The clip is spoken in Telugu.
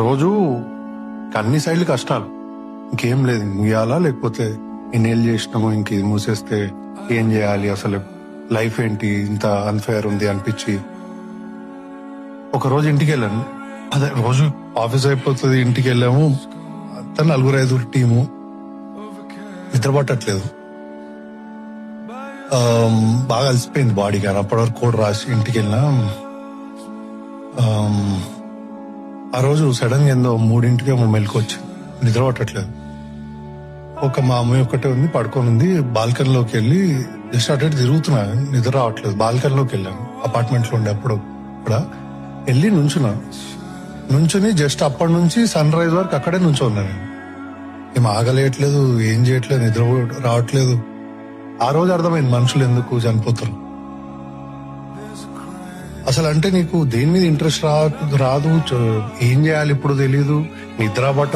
రోజు అన్ని సైడ్లు కష్టాలు, ఇంకేం లేదు. ముయ్యాలా లేకపోతే ఇన్నేళ్ళు చేసినాము ఇంక ఇది మూసేస్తే ఏం చేయాలి, అసలు లైఫ్ ఏంటి ఇంత అన్ఫేర్ ఉంది అనిపించి ఒక రోజు ఇంటికి వెళ్ళాను. అదే రోజు ఆఫీస్ అయిపోతుంది, ఇంటికి వెళ్ళాము, అంతా 4-5 టీము, నిద్ర పట్టట్లేదు. బాగా అలసిపోయింది బాడీ. కానీ అప్పటివరకు కూడా రాసి ఇంటికి వెళ్ళినా. ఆ రోజు సడన్ గా ఏందో 3ంటికి మెలకు వచ్చింది, నిద్ర పట్టట్లేదు. మా అమ్మాయి ఒక్కటే ఉంది, పడుకొని ఉంది. బాల్కనీలోకి వెళ్ళి జస్ట్ అటు ఇటు తిరుగుతున్నా, నిద్ర రావట్లేదు. బాల్కనీలోకి వెళ్ళాను, అపార్ట్మెంట్ లో ఉండే అప్పుడు కూడా వెళ్ళి నుంచుని జస్ట్ అప్పటి నుంచి సన్ రైజ్ వరకు అక్కడే నుంచున్నా. నేను ఏం ఆగలేయట్లేదు, ఏం చేయట్లేదు, నిద్ర రావట్లేదు. ఆ రోజు అర్థమైంది మనుషులు ఎందుకు చనిపోతారు అసలు. అంటే నీకు దేని మీద ఇంట్రెస్ట్ రాదు, ఏం చేయాలి ఇప్పుడు తెలీదు, నిద్ర పట్ట